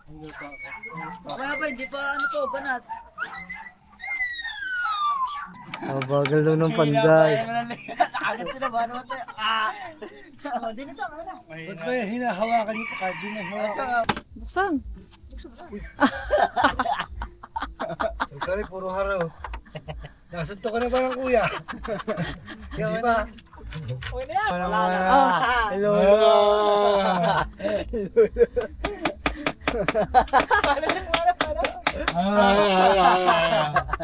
Kaya ba, hindi pa ano to, banat. Oh, bagal daw ng panday. Agad sila ba? Ano ito? Di na siya, ano? Ba't ba hinahawakan niyo pa kahit di na hawakan? Buksan. Ikaw puro haraw. Nasunto ka na ba ng kuya? Hindi ba? Okay na yan. Wala na. Hello.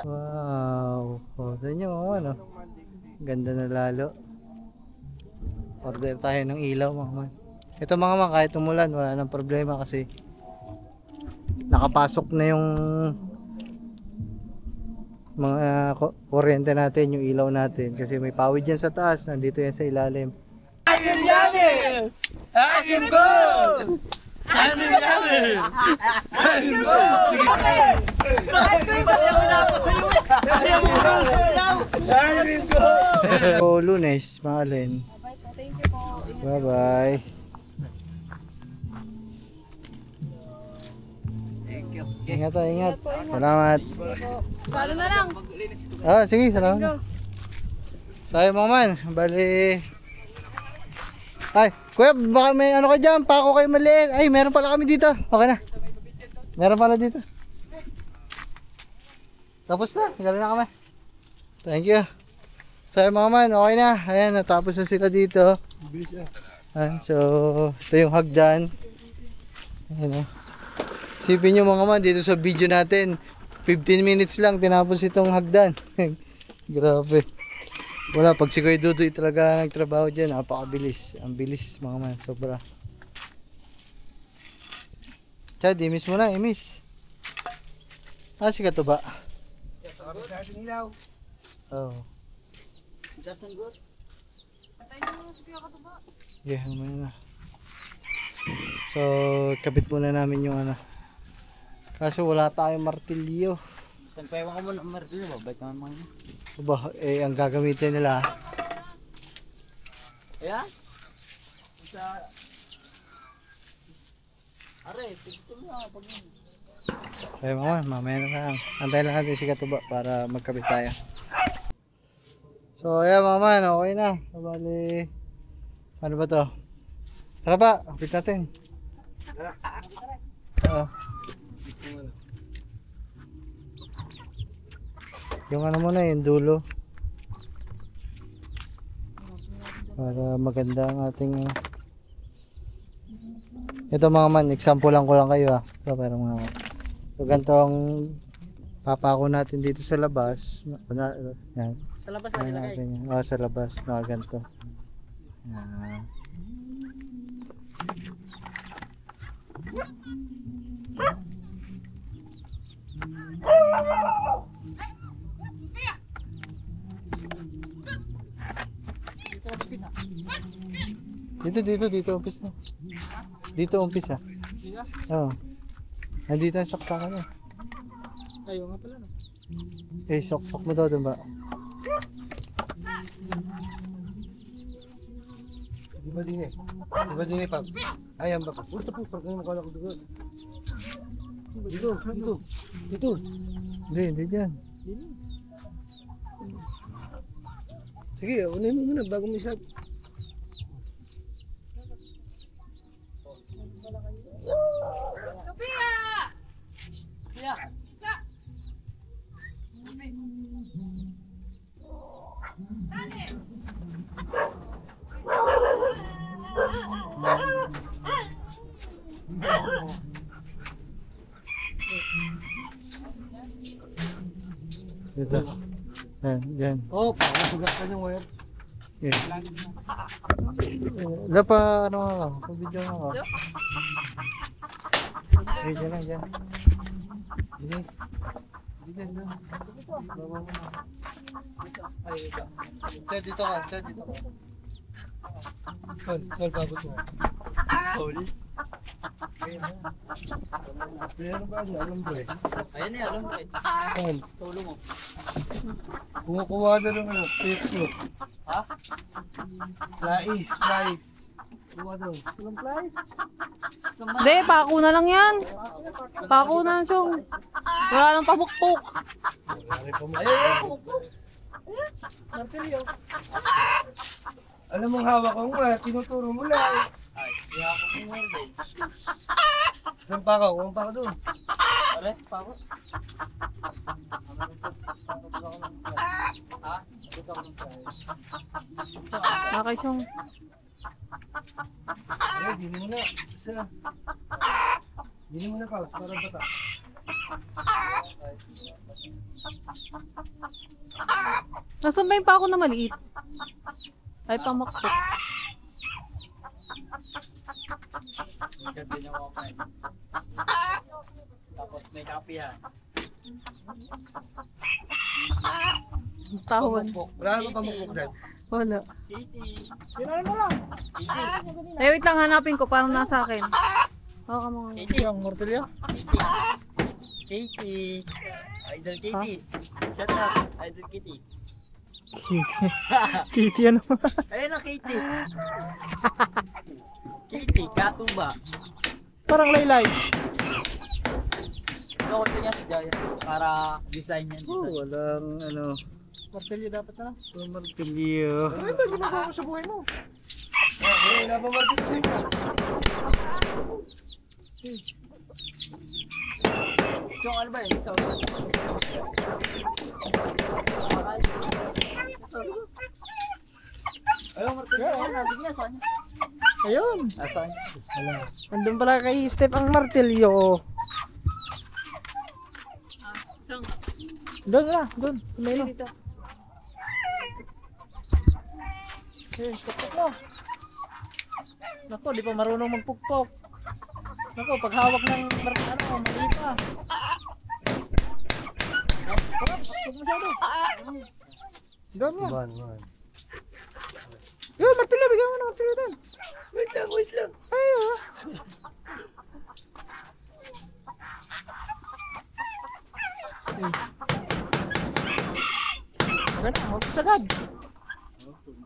Wow. O, sa inyo, ano? Ganda na lalo. Order tayo ng ilaw, mga man. Ito mga man, kahit umulan, wala nang problema kasi nakapasok na yung mga kuryente natin, yung ilaw natin. Kasi may pawid yan sa taas, nandito yan sa ilalim. Asim yummy! Asim gold! Asim yummy! Asim gold! Ice cream sa ayaw na ako sa'yo! Ayaw mo na sa ayaw! Asim gold! So, Lunes, mga Alin. Thank you po. Bye-bye. Ingat tayo, ingat. Ingat po, ingat. Salamat. Sige po. Salo na lang. Ah, sige, salamat. Go. So, ayun mga man, bali. Ay, kuya, baka may ano ka dyan, pako kayo maliit. Ay, meron pala kami dito. Okay na. Meron pala dito. Tapos na, galing na kami. Thank you. So, ayun mga man, okay na. Ayan, natapos na sila dito. Ayan, so, ito yung hagdan. Ayan o. Sipin nyo mga man, dito sa video natin, 15 minutes lang tinapos itong hagdan. Grabe. Wala, pag si Kuya Dudoy talaga nagtrabaho dyan, napakabilis. Ang bilis mga man, sobra. Chad, imis mo na, imis. Ah, si Katuba. Oo. Justin Good? Patay na mo si Kuya Katuba. Yeah, naman na. So, kabit muna namin yung ano. Kaso wala tayong martilyo. Tagpayawan ka mo ng martilyo, babait ka naman mga Aba, eh, ang gagamitin nila. Ayan? Sa... Are, tigito mo nga pag yun. Kaya mamaya na lang. Antayin lang natin si Katuba para magkabit tayo. So, ayan mga man, okay na. So, bali, ano ba to? Tara ba, kapit natin. Oo. Yung ano muna, yung dulo. Para maganda ang ating... Ito mga man, example lang ko lang kayo So, pero mga... So, ganito ang papako natin dito sa labas. Yan. Sa labas na nilagay. Oh, sa labas. Ganito. Yan. Dito umpisa. Dito umpisa. Oo. Nandito ang saksakan eh. Ayaw nga pala no. Eh, sok mo daw dun ba? Di ba din eh, pag? Ayan ba? Urta po, pag ngayon makala ko doon. Dito. Hindi dyan. Sige, unahin mo muna bago mo isa. Sophia! Yeah. Isa! Dali! Dito. Yan. Oh, pagkakas ka ng wire. Yeah. Dapa, ano nga ka? Video nga ka. Eh, dyan. Dyan. Baba mo na. Dito ka. Tol, babot mo. Sorry. Pero ba niya? Alam ko eh. Ayan eh, alam ko eh. Tol, Solo mo. kumukuha na lang Facebook. Ha? Flies. Walang flies. Hindi, pako na lang yan. Pako na lang, Chong. Wala nang pabukpok. Alam mong hawak ko nga, tinuturo mo lang. Saan pa ka? Huwag pa ka doon. Pare, pa ako. Okay, Chong. Ay, dili mo na. Isa. Dili mo na pa, para bata. Nasaan ba yung pako na maliit? Ay, pamakpok. Ganda niya ako kain. Tapos may kape yan. Tahon. Wala naman pamukpok dyan. Wala. Katie. Ay, wait lang, hanapin ko. Parang nasa akin. Oo, mga. Katie. Ang mortalya? Katie. Idol Katie. Shut up. Idol Katie. Kitty ano? Ayun na Katie. Katie, katuba. Parang laylay. Ikaw ko niya si Jaya. Para design yan. Oh, Design. walang ano. Martilyo dapat na. Martilyo. Ano ba ginagawa mo sa buhay mo? Wala pa market sa inyo. Yung ano ba yun? Isa ulit. Ayun, martilyo. Nandun niya, saan niya? Ayun. Saan niya? Wala. Andun pala kay Step ang martilyo. Chong. Doon na, doon. Kumelo. Dito. Pukpok mo. Nako, di pa marunong magpukpok. Nako, pag hawak ng mali pa. Oops, huwag masyado. Doon mo. Yun, martilyo, bigyan mo na martilyo doon. Wait lang. Ayo. Maganda, huwag sagad.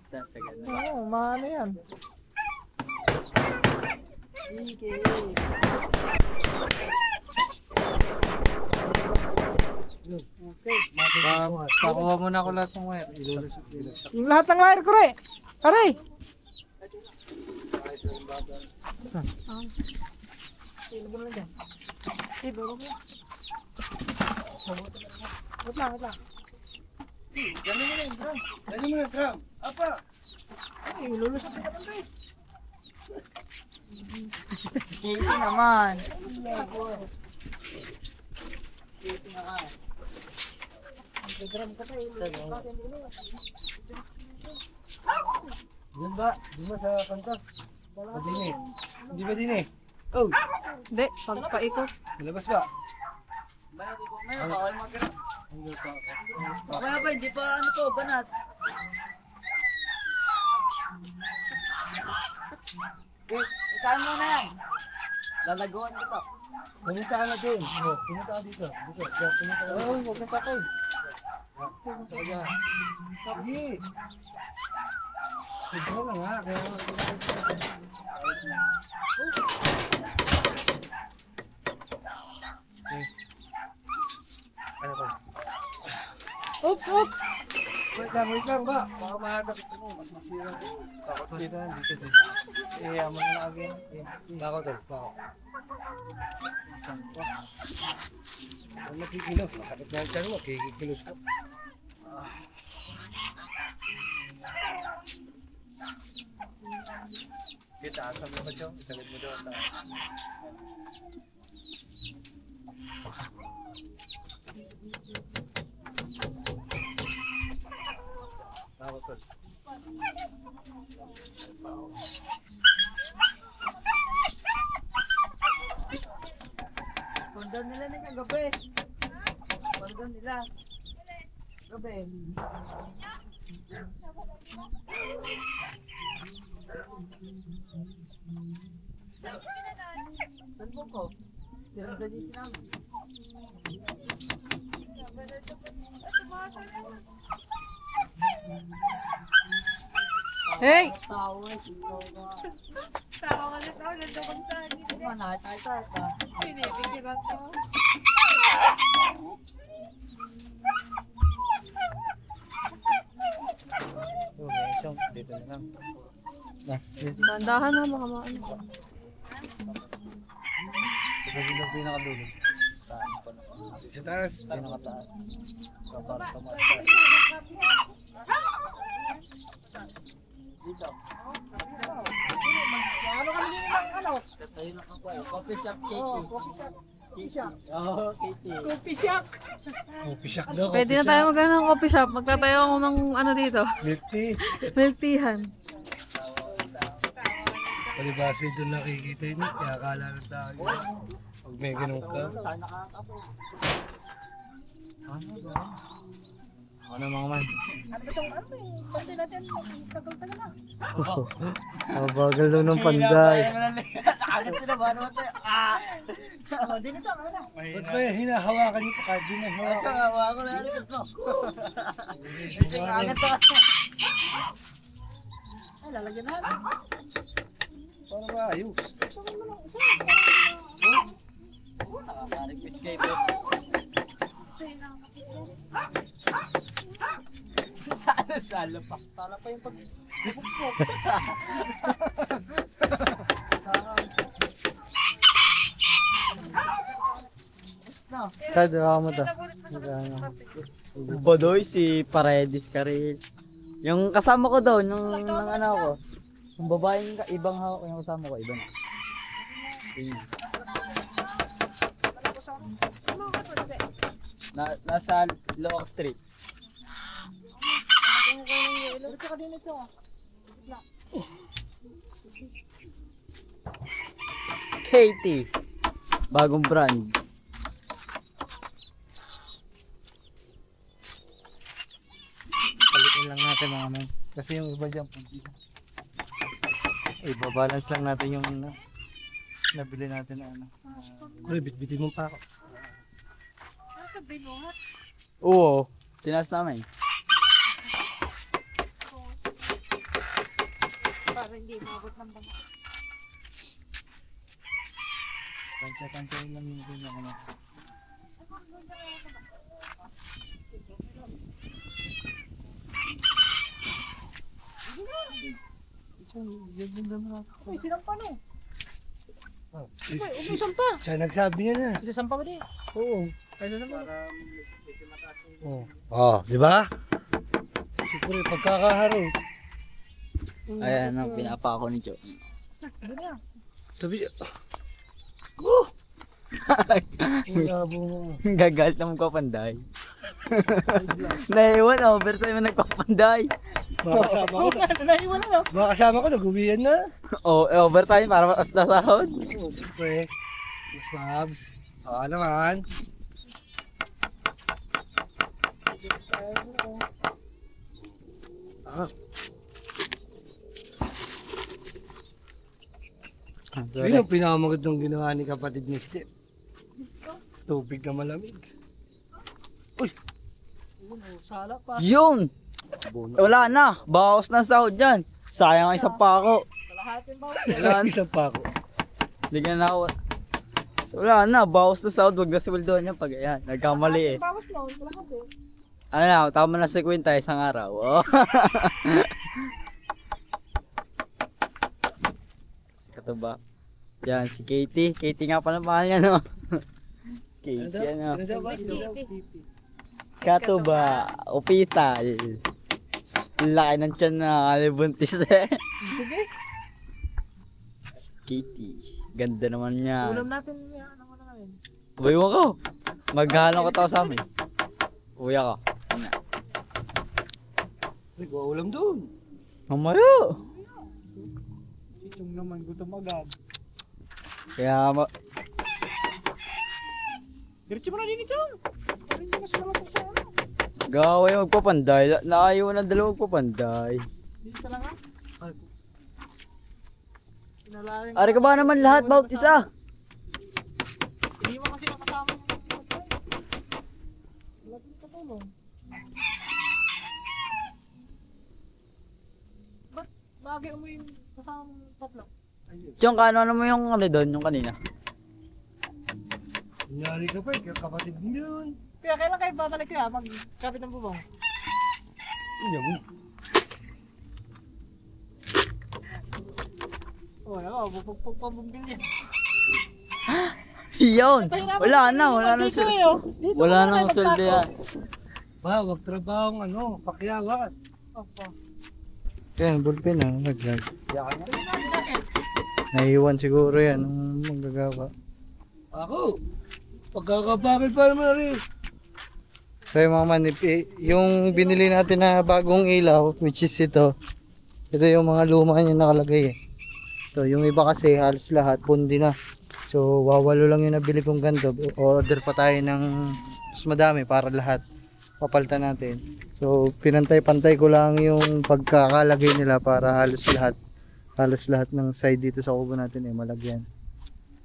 Sasagad na. Oo, maano yan. Sige. Okay. Pakuha mo na ako lahat ng wire. Ilulagsak. Yung lahat ng wire ko rin. Aray! Wait lang. Dali mo na yung drum. Apa? Ilulagsak ka naman guys. Sige naman. Sige naman. Nag-drum ka tayo. Diyan ba? Di ba sa kanta? Hindi. Hindi ba din eh? Oh, Hindi, pagpaikot. malabas ba? Ngayon, bawal mag-grab. Mamaya ba, hindi pa ano to, banat. Wait, ikaan mo na yan. Lalaguan ko to. Pumunta ka na doon. Pumunta ka dito. Pumunta ka na. Oo, huwag na sakay. Sige. Sige na nga. Kaya ano ba? Oops! Wait lang ba? Baka mahagap ito mo. Mas masira. Bako to. Dito. Iyaman na again. Bako to. Bako. Ang nakikilos. Masakit na yung tiyan mo. Kikikilos ko. Kita, asam mo ba siya? Isagad mo doon. Bako to. Kondon nila na yung gabi. Kondon nila. Gabi. Saan ko? Sirang sa dito namin. Hey! Tao eh. Okay, chong, dito na lang. Dandahan na, baka maano. Sa yung pinakadulo. Taas pa na. Sa taas. Pinakataas. Para tumaas. Ano kami din ng ano? Tayo na ako eh. Coffee shop Katie. Oo, coffee shop. Oo, Katie. Coffee shop. Coffee shack daw. Pwede na tayo mag ng coffee shop. Magtatayo ako ng ano dito. Milk tea. Milk teahan. Palibasa ito nakikita yun. Kaya akala ng tao yun. Pag may ganun ka. Sana nakakapo. Ano mga man? Ano ba itong ano eh? Pwede natin tagal-tagal na. Mabagal daw ng panday. Agad sila ba? Ano ba tayo? Di na siya. Ano na? Ba't ba hinahawakan niyo pa kahit di na At hawakan? saka ako na nalikot mo. Agad sa ay, lalagyan na. Para ba ayos? Nakakarig kayo, boss. Sala pa. Sala pa yung pag-bukbuk. Kad, hawa mo to. Bodoy, si Paredes ka rin. Yung kasama ko doon, yung ano ko. Yung babaeng ibang hawak yung kasama ko, ibang. Nasa Loak Street. Katie. Bagong brand. Palitin lang natin mga man. Kasi yung iba dyan, babalance lang natin yung nabili natin na ano. Uy, bitbitin mo pa ako. Oo. Tinas namin. Para hindi mabot ng bangka. Kantya-kantya lang yung ano. Uy, sinampa no? Siya nagsabi niya na. Isasampa mo din. Oo. Kaya naman. Oo. Oh, di ba? Siguro pagkakaharo. Ayan ang pinapa ako ni Joe. Sabi, Gagalit na magpapanday. Naiwan, overtime na nagpapanday. baka kasama ko. Naiwan na no? Baka kasama ko, nag-uwian na. Oh, overtime para mataas na sahod. Oo, siyempre. Mas mabs. Oo naman. Ah, yun ang pinakamagandang ginawa ni kapatid ni Steve. Tubig na malamig. Uy! Sala pa. Yun! Wala na, bawas na sahod yan. Sayang ang isang pako. Kalahatin ba? Wala na, Isa pa ako. hindi ka na ako. So, wala na, bawas na sahod. Huwag na siwaldoan yan pag ayan. Nagkamali eh. Bawas na. Kalahati. Ano na, tama na si Quinta isang araw. Oh. Si Katuba. Yan, si Katie. Katie nga pala mahal niya, no? Katie, ano? Sino daw ba? Katuba. Upital. Laki ng tiyan na alibuntis eh. Sige. Katie. Ganda naman niya. Ulam natin. Ano mo na ngayon? Uwi mo ko. Maghalong ka tao sa amin. Uwi ako. Uy, ulam doon. Mamaya. Itong naman. Gutom agad. Kaya Diretso mo na din ito. Para hindi ka sumalat sa ano. gaway magpapanday. Naayaw ng dalawa magpapanday. Dito lang ha. Pinalaring. Ari ka ba naman lahat bawat isa? Hindi mo kasi makasama yung lagi ka tulong. Ba't bagay mo yung kasama mong tatlo? Chong, ano mo yung ano doon, yung kanina? Kunyari ka pa, kapatid mo yun. Kaya kailan kayo babalik kaya magkapit ng bubong? Hindi mo. Oo, bubog pa bumbil yan. Yun! Wala na Dito sweldo. eh, oh. Dito Wala ka na nang sweldo yan. Ba, wag trabahong pakyawan. Opo. Yan, bulpin ah, naglag. Naiiwan siguro yan, ang manggagawa. Ako, pagkakabakil pa naman rin. So yung mga manip, yung binili natin na bagong ilaw, which is ito yung mga luma niya nakalagay eh. So yung iba kasi halos lahat, pundi na. So wawalo lang yung nabili kong ganito. Order pa tayo ng mas madami para lahat. Papalitan natin. So pinantay-pantay ko lang yung pagkakalagay nila para halos lahat ng side dito sa kubo natin eh malagyan.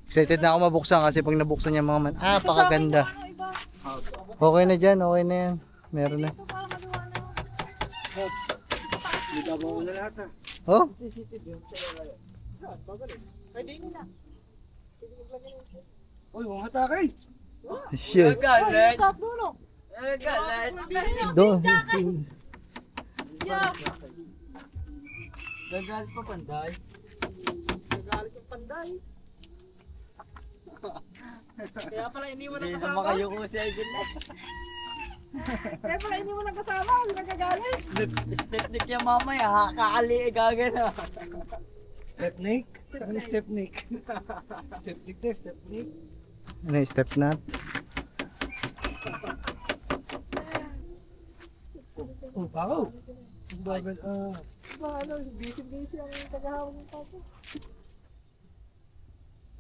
Excited na ako mabuksan kasi pag nabuksan niya mga man, pakaganda. Okay na dyan, okay na yan. Meron na. Hindi ka mo na lahat ha. Oh? Pwede nyo na. Uy, huwag hatakay. Shit. Galit! Tatlo, no? Galit! Do. Galit pa panday. Nagalit yung panday. Kaya pala iniwan Hindi ang na kasama. makayuko si Idol na. Kaya pala iniwan ang kasama. Hindi nagagalit. Stepnik yung mamaya, kakali gagana. Stepnik? Ano stepnik? Stepnik na, stepnik. Ano yung step nut? Oh, pako. Bagal, Busy ang tagahawag ng paso.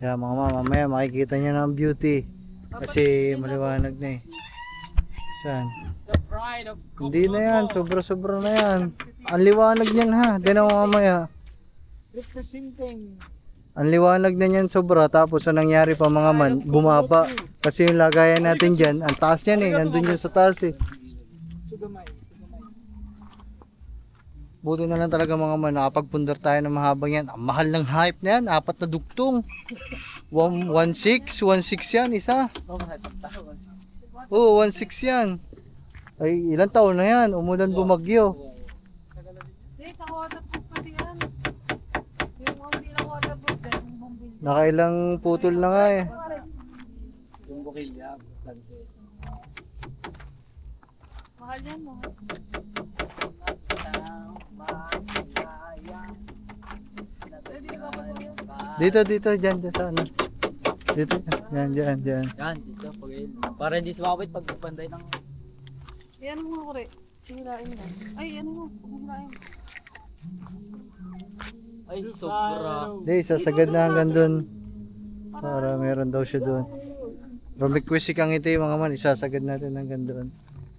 Yeah, mga mama, mamaya makikita niyo na ang beauty. Kasi maliwanag na eh. Saan? The pride of Hindi na yan, sobra-sobra na yan. Ang liwanag niyan ha, din ang mamaya. representing. Ang liwanag na niyan sobra, tapos ang nangyari pa mga man, bumaba. Kasi yung lagayan natin dyan, ang taas niyan eh, nandun yan sa taas eh. Sugamay. Buti na lang talaga mga man, nakapagpundar tayo ng mahabang yan. Ang mahal ng hype na yan, 4 na dugtong. 1.6 yan, isa. Oo, 1.6 yan. Ay, ilang taon na yan, umulan bumagyo. Hindi, naka-waterproof kasi yan. Yung mga hindi naka-waterproof, dahil yung bumbil. Nakailang putol na nga eh. yung bukilya. Mahal yan, mahal. Dito, dyan sa ano. Dito, yan, dyan. Yan, dito, para hindi sumabit pag panday ng... Yan mo nga kore. Hilain mo. Ay, ano mo? Hilain. Ay, sobra. Hindi, sasagad na hanggang dun. Para meron daw siya dun. Request si Kang Ite, mga man, isasagad natin hanggang dun.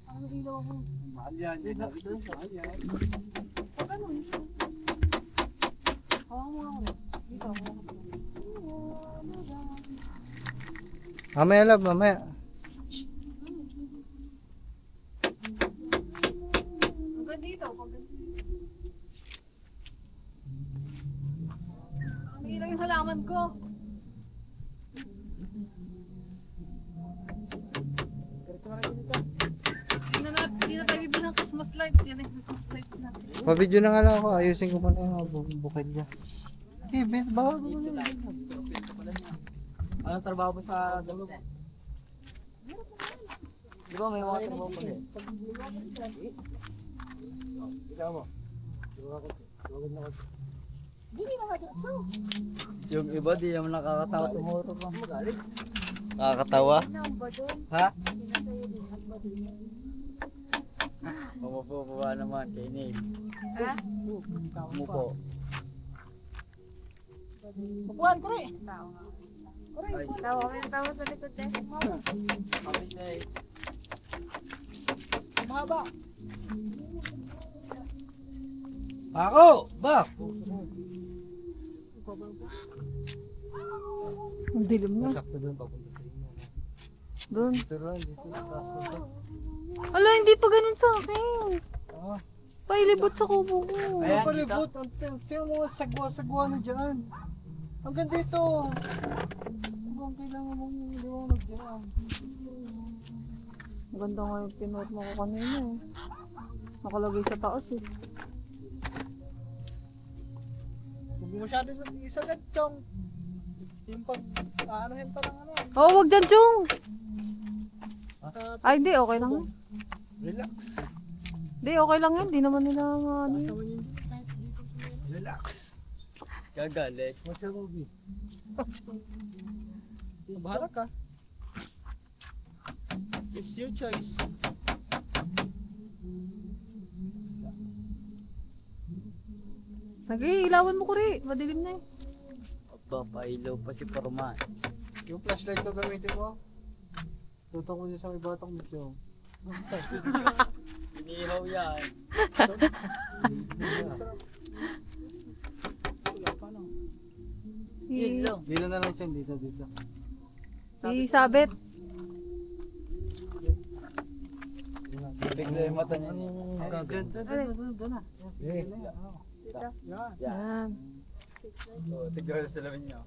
Ano ilaw mo? Mahal yan. Mahal yan. Pag ano? Hawa mo nga kore. Dito, hawa mo. Mamaya love, mamaya. Hanggang dito, hanggang dito. Ang ilaw yung halaman ko. Hindi na tayo bibili ng Christmas lights. Yan ang Christmas lights natin. Pa-video na nga lang ako, ayusin ko muna yung bukid niya. Okay, bawal mo muna. Anong trabaho mo sa dalawa? Di ba may mga trabaho pa rin? Ikaw mo. Yung iba di naman nakakatawa tumuro pa. Nakakatawa? Ha? Umupo ba naman kay Neil? Ha? Umupo. Upuan ko rin. Ay, Tawa ka yung tawa sa likod eh. kami na eh. Mahaba. Pako! Ba? Ang dilim mo. Sakto doon papunta sa inyo. Doon. Dito ron, dito, taas na to. Ala, hindi pa ganun sa akin. Ah, Pailibot sa kubo ko. Ayan, palibot, ang tense yung mga sagwa-sagwa na dyan. Hanggang dito. Hanggang kailangan mong liwanag dyan. Maganda nga yung pinuot mo ko kanina eh. Nakalagay sa taas eh. Huwag mo masyado sa isa agad, Chong. Yung pag, aanohin pa lang ano. Oo, wag dyan, Chong! Ay, di, okay lang yan. Relax. Di, okay lang yan. Di naman nila ano. Basta mo yun. Relax. Gagalit. What's your movie? Bahala ka. It's your choice. Nag-iilawan mo ko rin. Madilim na eh. Papailaw pa si Forman. Yung flashlight ko gamitin mo. Tutok mo dyan sa may batang mo. Inihaw yan. Yun lang. Dito na lang siya, dito. Isabit. Bigla yung mata niya. Doon na. Yan. Oo, tigil sa lamin niya.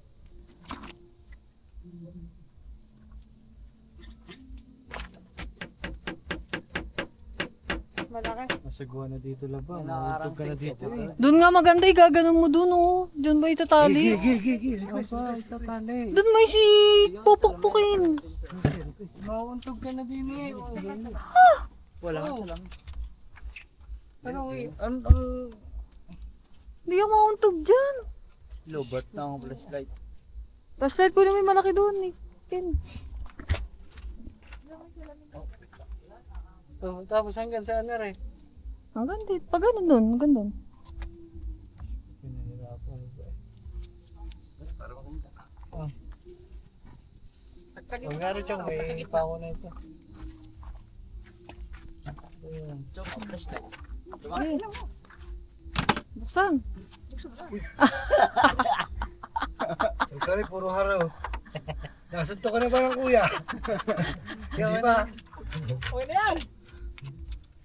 Masagawa na dito labang. Nakakarang Mahutog ka na dito eh. Doon nga maganda eh. Gaganon mo doon oh. Diyan ba itatali? Tatali. Doon may si pupukpukin. Mauuntog ka na din eh. Wala ka sa lamin. Ano eh, ang Hindi ako mauntog dyan. Lobat na ang flashlight. Flashlight ko na may malaki doon eh. Tin. oh, tapos hanggang saan na rin? Hanggang dito. Pag ganun doon. Hanggang doon. Pinahirapan ba eh. Huwag nga rin siyang may pako na ito. Ayan. Chong, ang flashlight. Eh. Buksan. Ikaw rin, puro haraw. Nasunto ka na ba ng kuya? Hindi ba? Okay na yan.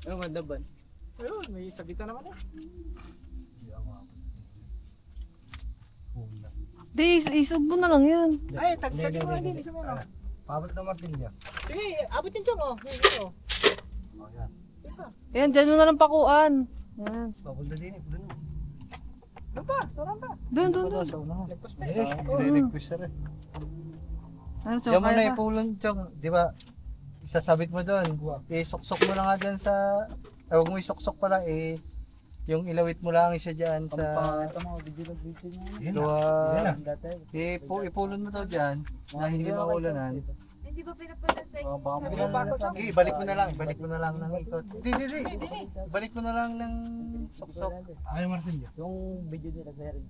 Ano madaban? Ayun, may sabitan naman eh. Di, isog mo na lang yan. Ay, tagtagin mo na din. Isa mo na. Pabot na martilyo. Sige, abot yung Chong oh. Sige, oh. Ayan, dyan mo na lang pakuan. Yan. Pabot na din eh. Doon pa, sarang pa. Doon. Nagpas pa eh. I-request na rin. Ano, Chong, Diyan mo na kaya pa? ipulon, Chong. Di ba? Isasabit mo doon. Isuksok mo na nga dyan sa... huwag mo isuksok pala eh. Yung ilawit mo lang isa dyan sa... Ito mo, video niya. Luwa... Dati. Ipulon mo daw dyan na hindi maulanan. Hindi ba pinapunta sa inyo? Baka Sabi mo mo ba ako, Chong? ibalik mo na lang. Ibalik mo na lang ng ikot. Hindi. Ibalik mo na lang ng suksok. Ay, Martin. Yung video nila sa rin.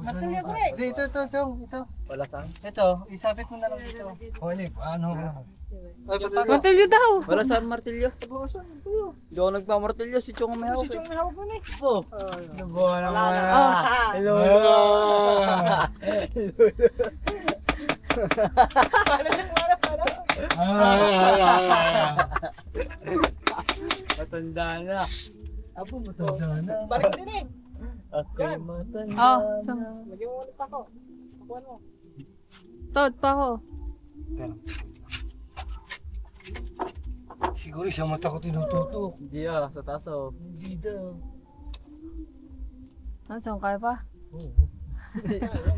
Martin ko eh. Hindi, ito, Chong. Ito. Wala saan? Ito, isabit mo na lang dito. O, Nick, ano? Ay, patuloy. Martilyo daw. Wala saan martilyo? Hindi ako nagpamartilyo. Si Chong ang may hawak. Si Chong may hawak mo eh. Po. Wala naman. Hello. Matanda na. Abo, matanda na. Balik din eh. Okay, matanda Oh, Chong. Lagyan mo ulit pa ko. Pakuhan mo. Tot pa ako. Siguro isang mata ko tinututok. Hindi sa taas oh. Hindi daw. Ano, Chong, kaya pa?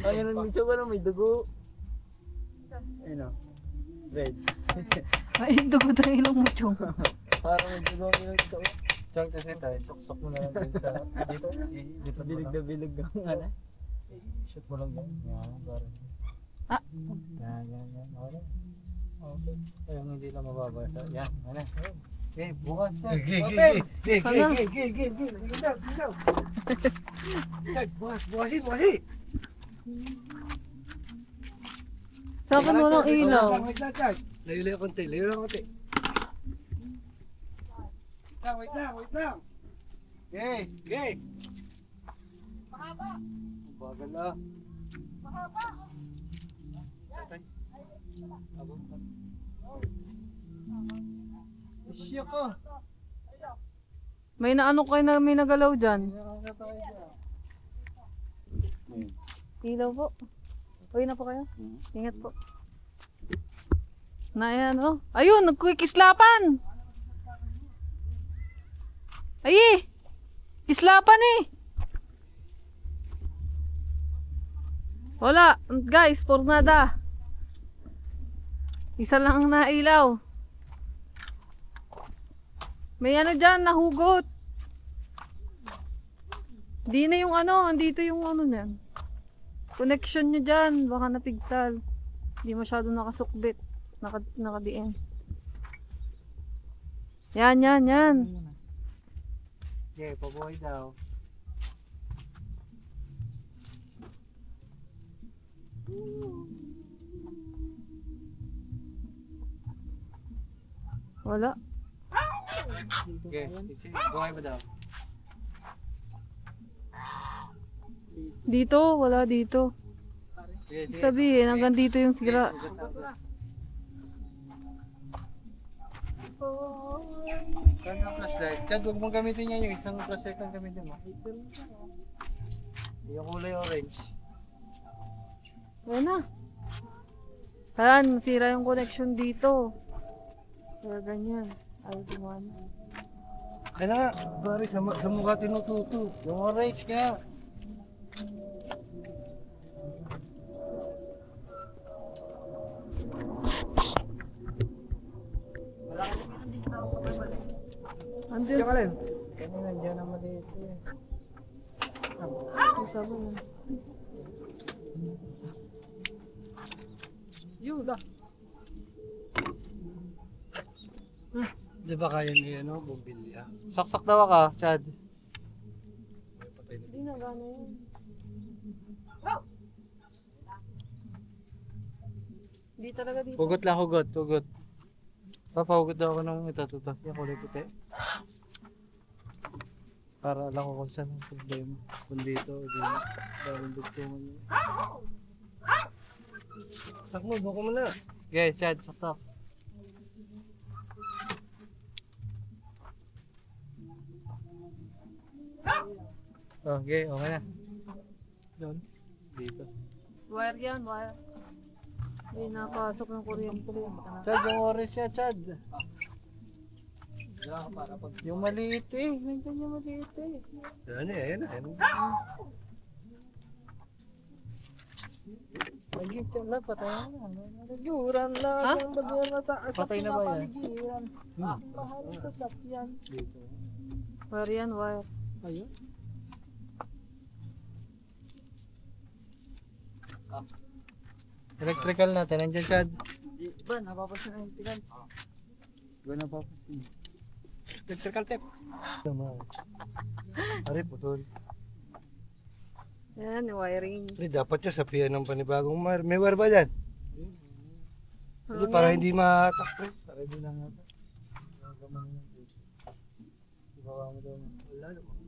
Ayun ang medyo ko may dugo. Ayun o. Red. Ay, dugo ng ilong mo, Chong. Parang may dugo ang ilang ito. Chong, kasi tayo. Suksok mo na lang din sa... Dito. Dito mo Bilig lang. na bilig ang ano. Shoot mo lang yan. Yan, parang. Ah. Yan. Okay. Ayun, hindi lang mababasa. Yan, ano. Okay, bukas yan. Sana. Bukasin. Sa akin walang ilaw. Layo konti. Wait lang. Okay. Bagal ah. Isya ka. May naano kayo na may nagalaw dyan. Ilaw po. Uwi na po kayo. Ingat po. Na yan, oh. Ayun, nagkukikislapan. Ay, kislapan eh. Wala, guys, pornada. Isa lang ang nailaw. May ano dyan, nahugot. Di na yung ano, andito yung ano niyan. Connection nyo dyan, baka napigtal. Di masyado nakasukbit. Nakadiin. Yan. Okay, pabuhay daw. Wala. Okay, buhay ba daw? Dito, wala dito. Sige, sige. Sabihin, hanggang dito yung sira. Saan ang flashlight? Chad, huwag mong gamitin yan yung isang flashlight ang gamitin mo. Yung kulay orange. Ayan na. Ayan, masira yung connection dito. Kaya ganyan. Ay, gumana. Kaya nga, pare, sa mukha tinututo. Yung orange nga. Andun. Kani nandiyan ang maliit eh. Kita mo yun. Yun ah. Di ba kaya niya, no? Bumbilya. Saksak daw ka, Chad. Hindi na gana yun. Hindi talaga dito. Hugot lang, hugot. Papahugot daw ako ng ito. Yung kulay puti. Para alam ko kung saan ang problema. Kung dito o dito. Dahil dugtungan yun. Sakmo, buka mo na. Okay, Chad, saksak. Okay, okay na. Doon. Dito. Wire yan, wire. Hindi napasok ng kuryente rin. Chad, yung orange niya, Chad. Yung maliit eh. Nandiyan yung maliit eh. Ayan. Naging Chad lang, patay na. Naguran na Ha? ang bagyan na taas. Patay na ba yan? Paligiran. Mahal sa sakyan. Dito. Wire yan, wire. Ayun. Electrical natin, nandiyan Chad. Ba, napapasin na yung tigan. Ba, napapasin. Electrical tape. Pare, putol. Yan, wiring. Pare, dapat siya sapian ng panibagong wire. May wire ba dyan? Hindi, Ano para yan? hindi matak, pre. Para di lang natin. Ibawa mo daw. Wala naman.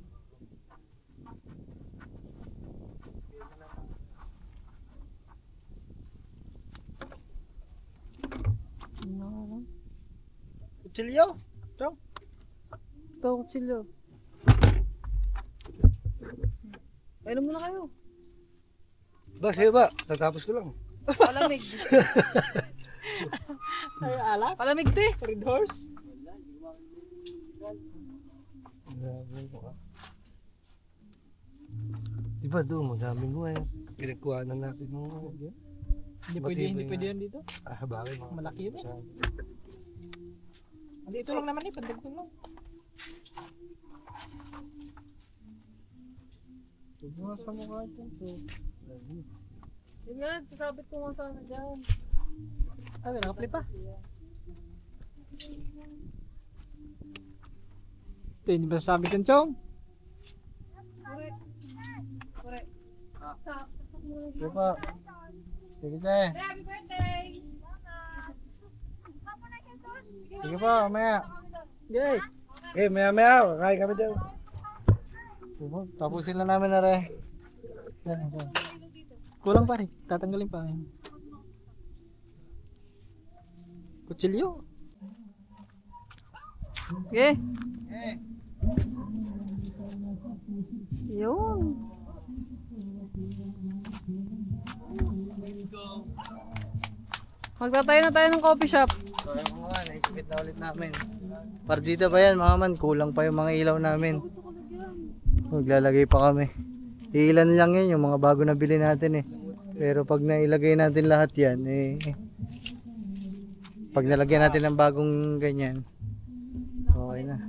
Ano nga lang? Kutsilyo. Ito, kutsilyo. Painom muna kayo. Ba, sa'yo ba? Tatapos ko lang. Palamig. Ay, alak. Palamig to eh. Red horse. Diba doon, madaming wire. Pinagkuhanan natin ng wire. Hindi pwede yan dito. Ah, bakit? Malaki yun. Dito lang naman eh, pandagtong lang. Tubuha sa mukha ito. Yun nga, sasabit ko nga sana dyan. Sabi, nakapli pa. Ito, hindi ba sasabi kan Chong? Correct. Saksak muna Sige pa. Sige Chay. Happy birthday! Sige pa, mamaya. Yay! Eh, maya-maya, kakain kami dyan. Tapusin na namin na rin. Yan. Kulang pa rin. Tatanggalin pa. Kutsilyo. Okay. Eh. Yun. Magtatayo na tayo ng coffee shop. So ayun mga man, naisipit na ulit namin. Para dito ba yan mga man, kulang pa yung mga ilaw namin. Maglalagay pa kami. Ilan lang yun yung mga bago na bili natin eh. Pero pag nailagay natin lahat yan pag nalagyan natin ng bagong ganyan, okay na.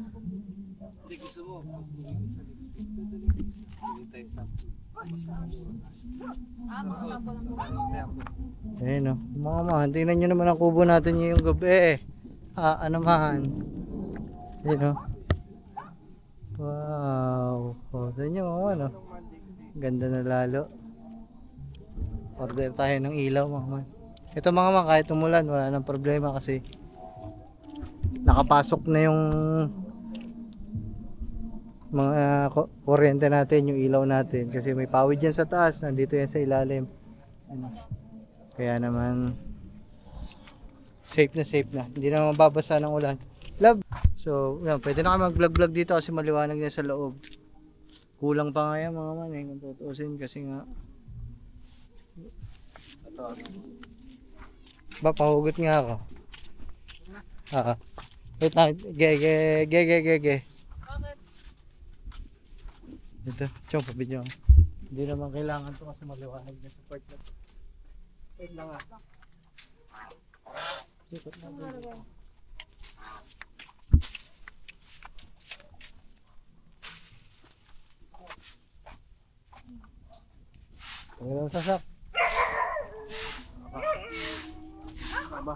Ayun o, mga man, tingnan nyo naman ang kubo natin yung gabi. Ano man. Ayun o. Wow. O, sa inyo mga man o. Ganda na lalo. Order tayo ng ilaw mga man. Ito mga man, kahit umulan, wala nang problema kasi nakapasok na yung mga kuryente natin, yung ilaw natin. Kasi may pawid yan sa taas, nandito yan sa ilalim. Ano? Kaya naman safe na, hindi na mababasa ng ulan. Love! So, yan, pwede na kayo mag-vlog dito kasi maliwanag na sa loob. Kulang pa nga yan mga man kung tutuusin kasi nga ba, pahugot nga ako. Wait na, ge. Ito, chong, pabidyo. Hindi naman kailangan to kasi maliwanag na support na. Wait lang nga. Ikot na ba? Ang sasak. Aba.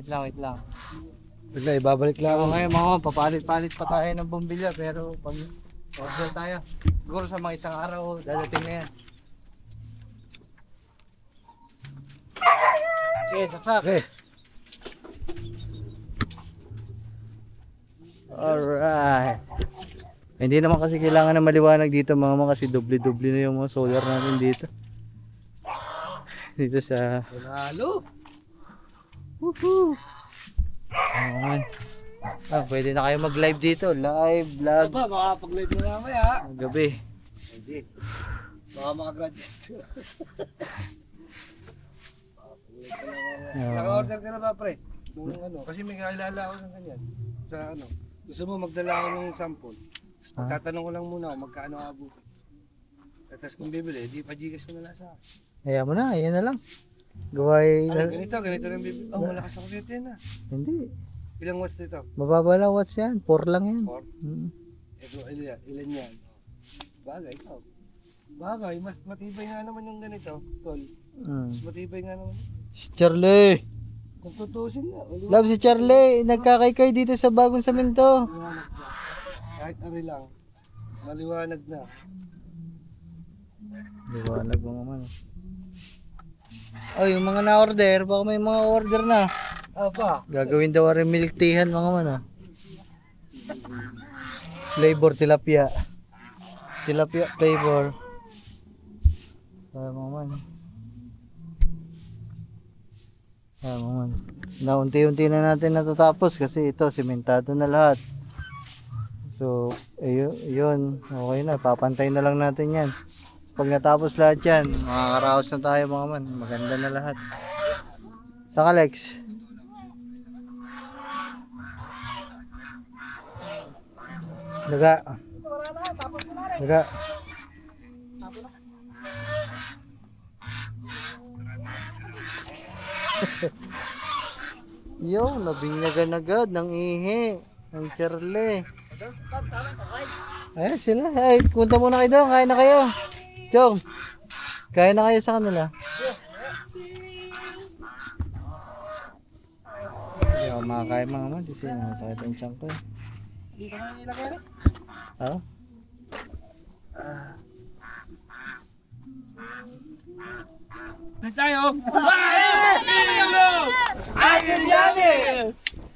Wait lang. Bigla, ibabalik lang ako. Ngayon mga papalit-palit pa tayo ng bumbilya pero pag order tayo, siguro sa mga isang araw dadating na yan. Okay, saksak. Okay. Alright. Hindi naman kasi kailangan na maliwanag dito mga kasi doble-doble na yung mga solar natin dito. Dito sa Panalo. Woohoo! Ayan. Pwede na kayo mag-live dito. Live, vlog. Aba, makapag-live na mamaya. Gabi. Hindi. Baka makagraduate. Naka-order ka na ba, pre? Kung ano, kasi may kakilala ako ng ganyan. Sa ano, gusto mo magdala ako ng sample. Tapos pagtatanong ko lang muna kung magkano abutin. Tapos kung bibili, di pa gigas ko na lang sa akin. Ayan mo na, ayan na lang. Gaway. Ano, ganito lang bibili. Oh, malakas ako dito yan ah. Hindi. Ilang watts dito? Mababa lang watts yan. 4 lang yan. 4? Ilan yan? Bagay, ikaw. Bagay, mas matibay nga naman yung ganito, tol. Mas matibay nga naman. Si Charlie. Kung tutusin na. Love si Charlie. Nagkakaykay dito sa bagong semento. Maliwanag na. Kahit ari lang. Maliwanag na. Liwanag mo naman. Ay, yung mga na-order. Baka may mga order na. Apa? Gagawin daw rin milk teahan mga man. Flavor tilapia. Tilapia flavor. Ay, mga man. Ay, mga man. Naunti-unti na natin natatapos kasi ito, sementado na lahat. So, yun. Okay na. Papantay na lang natin yan. Pag natapos lahat yan, makakaraos na tayo mga man. Maganda na lahat. Saka Lex. Daga. Yo, nabinyagan agad ng ihi. Ng Charlie. Ayan sila. Ay, punta muna kayo doon. Kain na kayo. Chong, kain na kayo sa kanila. Hindi ako makakain mga man. Kasi nakasakit ang tiyan ko. Hindi ka na nilagay na? Oo. Na tayo! Asim yummy!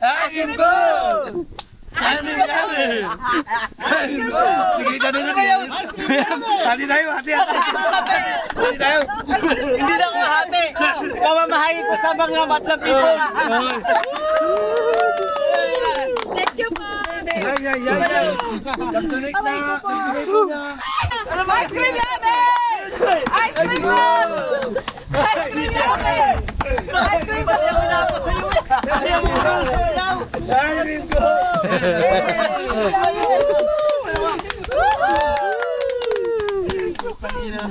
Asim gold! Asim yummy! Asim gold! Sige, tanong na kayo! Hati tayo! Hati tayo! Hindi na ako hati. Kamamahay ko sa mga matlab people. Thank you po! Yan. Nagtunik na. Ice cream namin! Ice cream namin! Ice cream namin! Ice cream namin! Ayaw mo na sayaw. Ayaw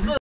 mo.